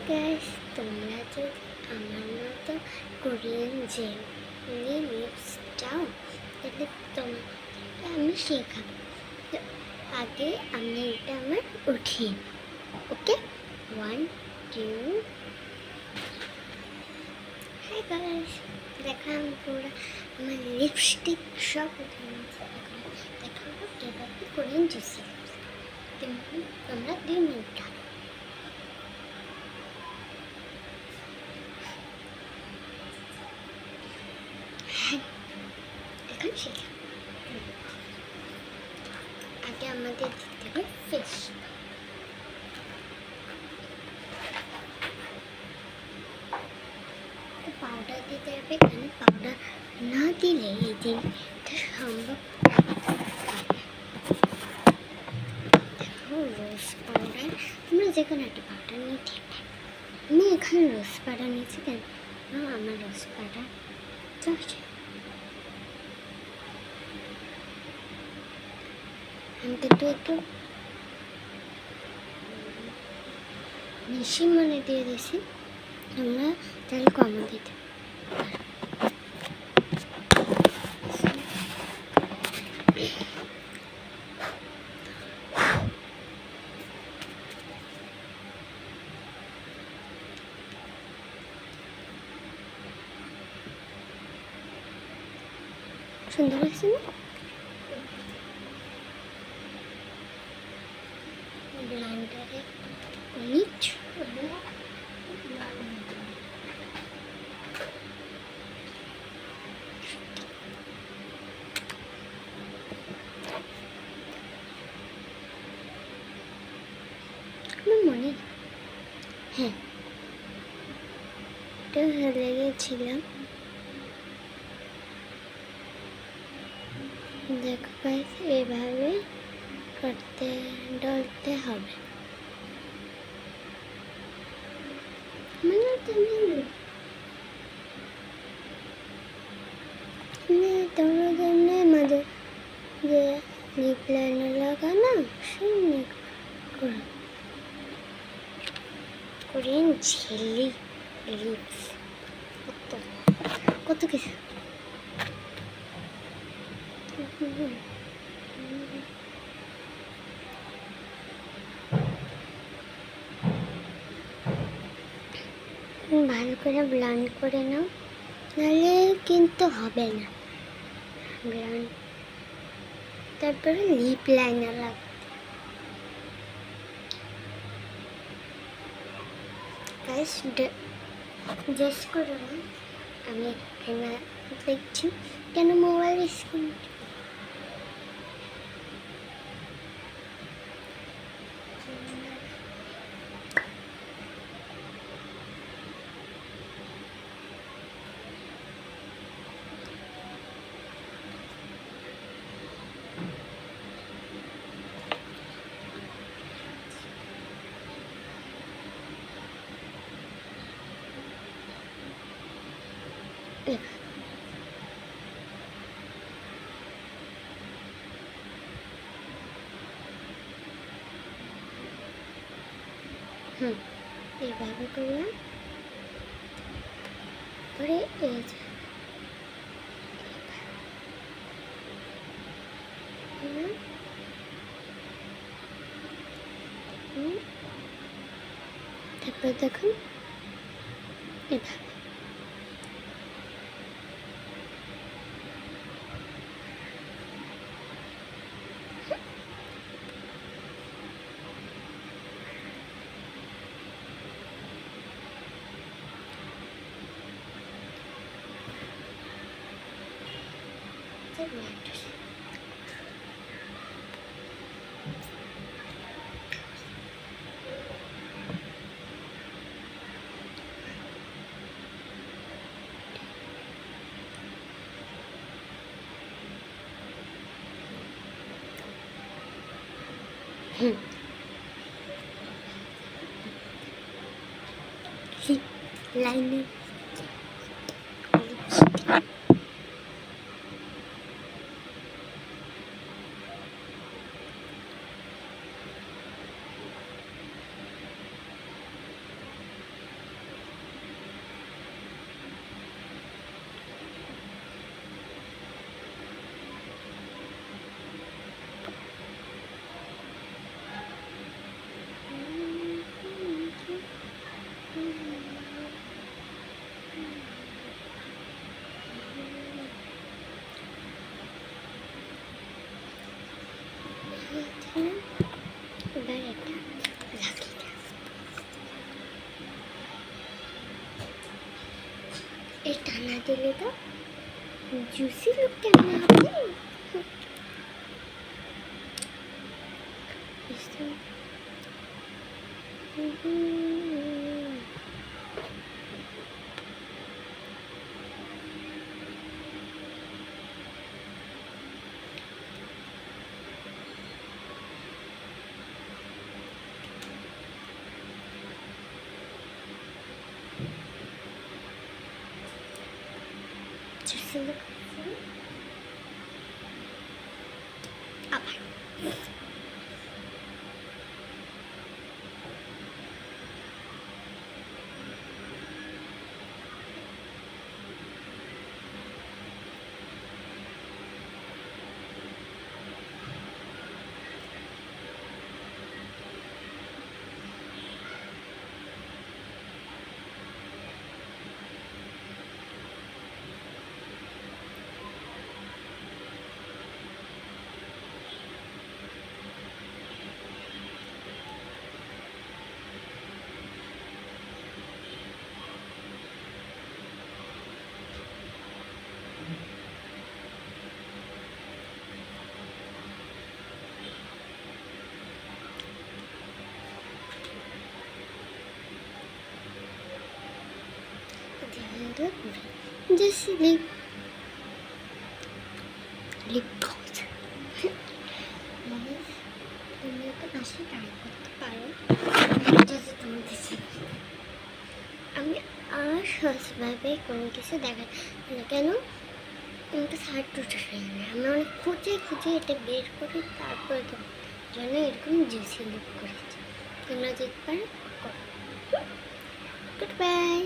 Guys, তোমরা যদি আমার মতো কোরিয়ান জেলি লিপস চাও তাহলে তোমাকে আমি শেখাবো। তো আগে আমি এটা আমার উঠিয়ে ওকে 1 2। হাই গাইস, দেখো আমি পুরো আমার লিপস্টিক সব উঠে নিয়েছি। দেখাবো কীভাবে কোরিয়ান জেসি তোমরা 2 মিনিট থাকো। এখন শেখা আগে আমাদের দিতে হবে ফিশ। পাউডার দিতে হবে, কেন পাউডার না দিলে এই দিনটা সম্ভব। দেখো রোজ পাউডার, তোমরা যে কোনো একটা পাউডার নিয়ে ঠিক আছে। আমি এখানে রোজ পাউডার নিয়েছি, কেন আমার রোজ পাউডার চলছে। আমি কিন্তু একটু বেশি মনে দিয়ে দিয়েছি, তোমরা তাহলে কমও দিতে। সুন্দর হয়েছে না? ব্লান্ডারে অনেক মনে হ্যাঁ এটা লেগেছিলাম। দেখো গাইস, এভাবে করতে ডলতে হবে। মানে তোমরা জন্য আমাদের যে লিপ লাইনার লাগানো শুনে কোরিয়ান ঝিলি লিপস কত কিছু। ভালো করে ব্লান্ড করে নাও, নাহলে কিন্তু হবে না ব্লান্ড। তারপরে লিপ লাইনার লাগাতে গাইস জেস করো না। আমি এখানে দেখছি কেন মোবাইল স্ক্রিন এইভাবে করলাম। পরে এই যে তারপরে দেখুন এভাবে লাইনে টানা দিলে তো জুসি লুক কেমন হবে? জুসি লুক আবার just lip gloss তুমি একটা আসলে ট্রাই করতে পারো যদি তোমার কাছে আমি আর সহজভাবে কোনো কিছু দেখা না কেন আমাকে সার টুটে ফেলে আমি অনেক খুঁজে খুঁজে এটা বের করি তারপরে তো জন্য এরকম জুসি লুক করেছি তোমরা দেখতে পারো গুড বাই